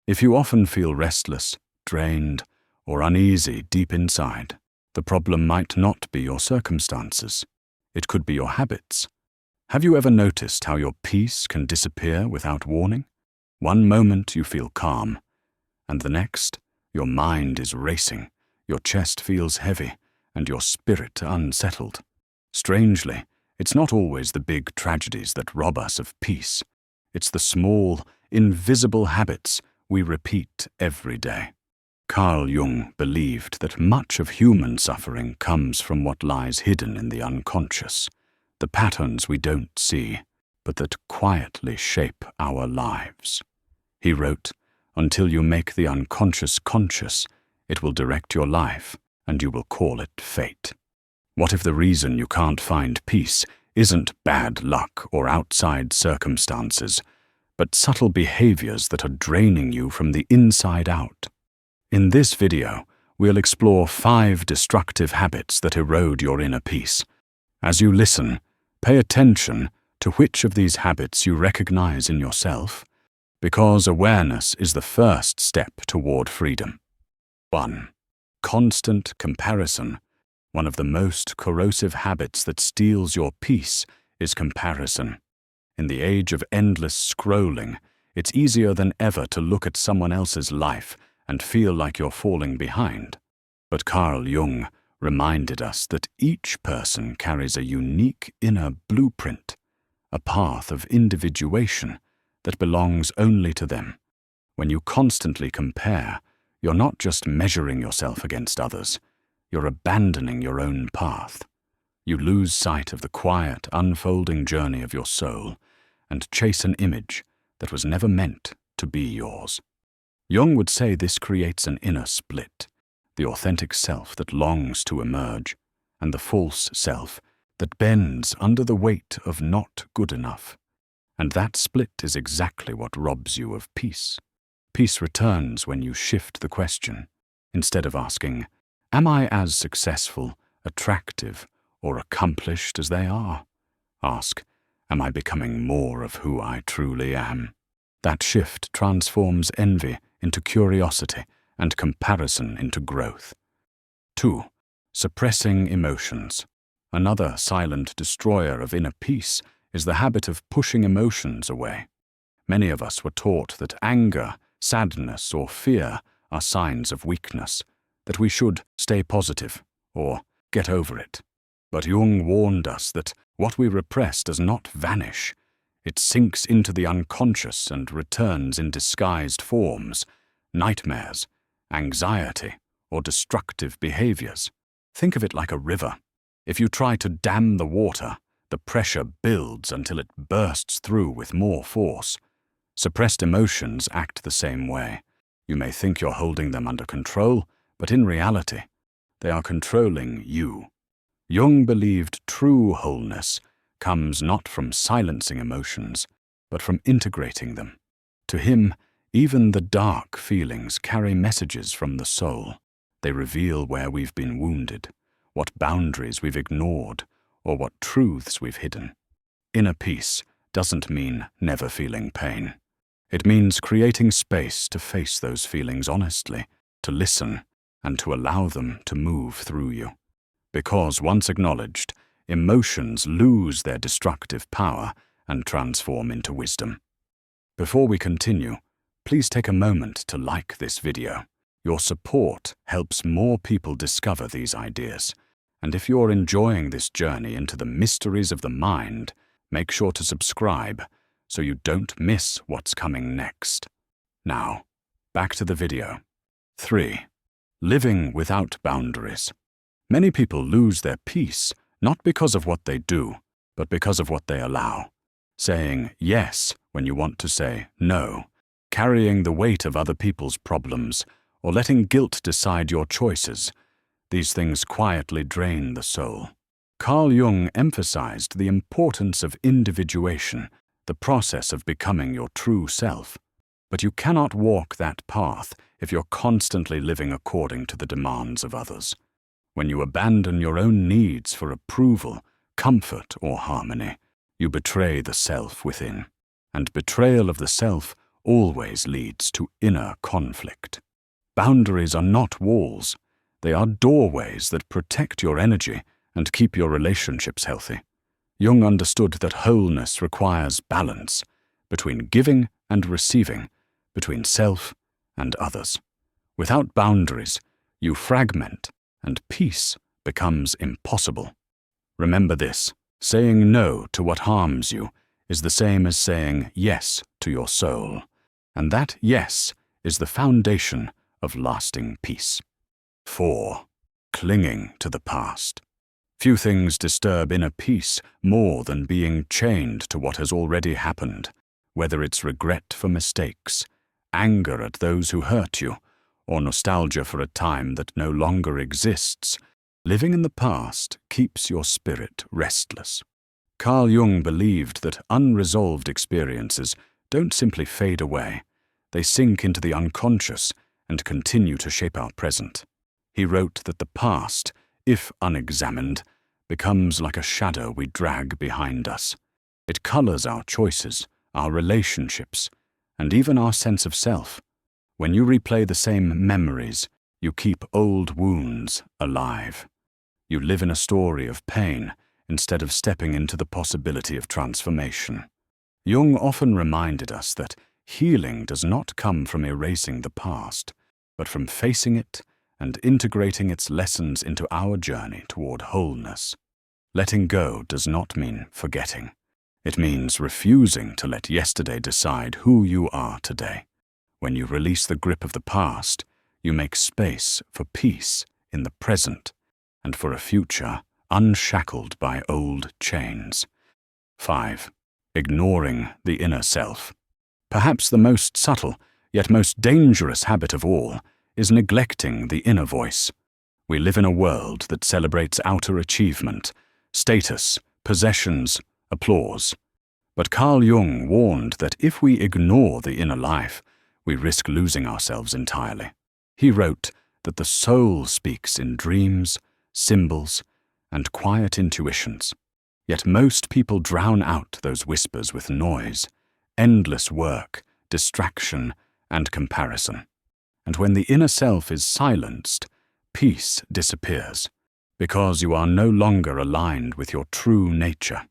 If you often feel restless, drained, or uneasy deep inside, the problem might not be your circumstances. It could be your habits. Have you ever noticed how your peace can disappear without warning? One moment you feel calm, and the next, your mind is racing, your chest feels heavy, and your spirit unsettled. Strangely, it's not always the big tragedies that rob us of peace. It's the small, invisible habits we repeat every day. Carl Jung believed that much of human suffering comes from what lies hidden in the unconscious, the patterns we don't see, but that quietly shape our lives. He wrote, "Until you make the unconscious conscious, it will direct your life, and you will call it fate." What if the reason you can't find peace isn't bad luck or outside circumstances, but subtle behaviors that are draining you from the inside out? In this video, we'll explore 5 destructive habits that erode your inner peace. As you listen, pay attention to which of these habits you recognize in yourself, because awareness is the first step toward freedom. 1. Constant comparison. One of the most corrosive habits that steals your peace is comparison. In the age of endless scrolling, it's easier than ever to look at someone else's life and feel like you're falling behind. But Carl Jung reminded us that each person carries a unique inner blueprint, a path of individuation that belongs only to them. When you constantly compare, you're not just measuring yourself against others, you're abandoning your own path. You lose sight of the quiet, unfolding journey of your soul and chase an image that was never meant to be yours. Jung would say this creates an inner split, the authentic self that longs to emerge, and the false self that bends under the weight of not good enough. And that split is exactly what robs you of peace. Peace returns when you shift the question. Instead of asking, "Am I as successful, attractive, or accomplished as they are?" ask, "Am I becoming more of who I truly am?" That shift transforms envy into curiosity and comparison into growth. 2. Suppressing emotions. Another silent destroyer of inner peace is the habit of pushing emotions away. Many of us were taught that anger, sadness, or fear are signs of weakness, that we should stay positive or get over it. But Jung warned us that what we repress does not vanish. It sinks into the unconscious and returns in disguised forms, nightmares, anxiety, or destructive behaviors. Think of it like a river. If you try to dam the water, the pressure builds until it bursts through with more force. Suppressed emotions act the same way. You may think you're holding them under control, but in reality, they are controlling you. Jung believed true wholeness comes not from silencing emotions, but from integrating them. To him, even the dark feelings carry messages from the soul. They reveal where we've been wounded, what boundaries we've ignored, or what truths we've hidden. Inner peace doesn't mean never feeling pain. It means creating space to face those feelings honestly, to listen, and to allow them to move through you. Because once acknowledged, emotions lose their destructive power and transform into wisdom. Before we continue, please take a moment to like this video. Your support helps more people discover these ideas. And if you're enjoying this journey into the mysteries of the mind, make sure to subscribe so you don't miss what's coming next. Now, back to the video. 3. Living without boundaries. Many people lose their peace not because of what they do, but because of what they allow. Saying yes when you want to say no, carrying the weight of other people's problems, or letting guilt decide your choices. These things quietly drain the soul. Carl Jung emphasized the importance of individuation, the process of becoming your true self. But you cannot walk that path if you're constantly living according to the demands of others. When you abandon your own needs for approval, comfort, or harmony, you betray the self within. And betrayal of the self always leads to inner conflict. Boundaries are not walls. They are doorways that protect your energy and keep your relationships healthy. Jung understood that wholeness requires balance between giving and receiving, between self and others. Without boundaries, you fragment, and peace becomes impossible. Remember this: saying no to what harms you is the same as saying yes to your soul, and that yes is the foundation of lasting peace. 4. Clinging to the past. Few things disturb inner peace more than being chained to what has already happened, whether it's regret for mistakes, anger at those who hurt you, or nostalgia for a time that no longer exists. Living in the past keeps your spirit restless. Carl Jung believed that unresolved experiences don't simply fade away. They sink into the unconscious and continue to shape our present. He wrote that the past, if unexamined, becomes like a shadow we drag behind us. It colors our choices, our relationships, and even our sense of self. When you replay the same memories, you keep old wounds alive. You live in a story of pain instead of stepping into the possibility of transformation. Jung often reminded us that healing does not come from erasing the past, but from facing it and integrating its lessons into our journey toward wholeness. Letting go does not mean forgetting. It means refusing to let yesterday decide who you are today. When you release the grip of the past, you make space for peace in the present and for a future unshackled by old chains. 5. Ignoring the inner self. Perhaps the most subtle, yet most dangerous habit of all is neglecting the inner voice. We live in a world that celebrates outer achievement, status, possessions, applause. But Carl Jung warned that if we ignore the inner life, we risk losing ourselves entirely. He wrote that the soul speaks in dreams, symbols, and quiet intuitions. Yet most people drown out those whispers with noise, endless work, distraction, and comparison. And when the inner self is silenced, peace disappears, because you are no longer aligned with your true nature.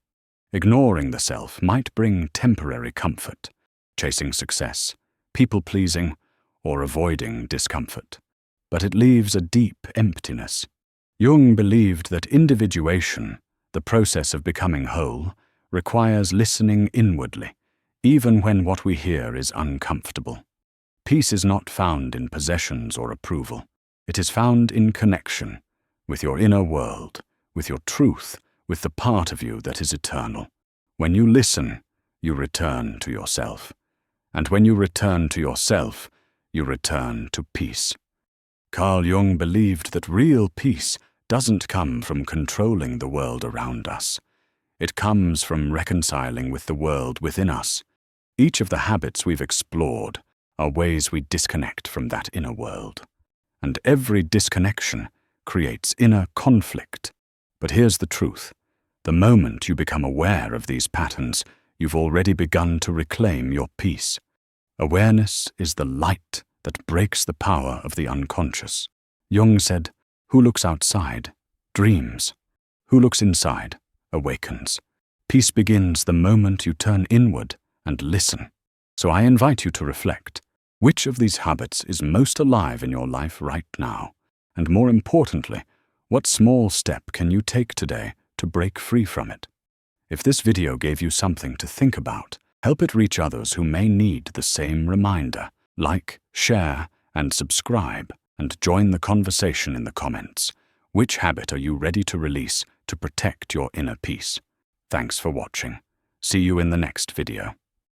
Ignoring the self might bring temporary comfort, chasing success, people-pleasing, or avoiding discomfort. But it leaves a deep emptiness. Jung believed that individuation, the process of becoming whole, requires listening inwardly, even when what we hear is uncomfortable. Peace is not found in possessions or approval. It is found in connection with your inner world, with your truth, with the part of you that is eternal. When you listen, you return to yourself. And when you return to yourself, you return to peace. Carl Jung believed that real peace doesn't come from controlling the world around us. It comes from reconciling with the world within us. Each of the habits we've explored are ways we disconnect from that inner world. And every disconnection creates inner conflict. But here's the truth. The moment you become aware of these patterns, you've already begun to reclaim your peace. Awareness is the light that breaks the power of the unconscious. Jung said, "Who looks outside dreams. Who looks inside awakens." Peace begins the moment you turn inward and listen. So I invite you to reflect. Which of these habits is most alive in your life right now? And more importantly, what small step can you take today to break free from it? If this video gave you something to think about, help it reach others who may need the same reminder. Like, share, and subscribe, and join the conversation in the comments. Which habit are you ready to release to protect your inner peace? Thanks for watching. See you in the next video.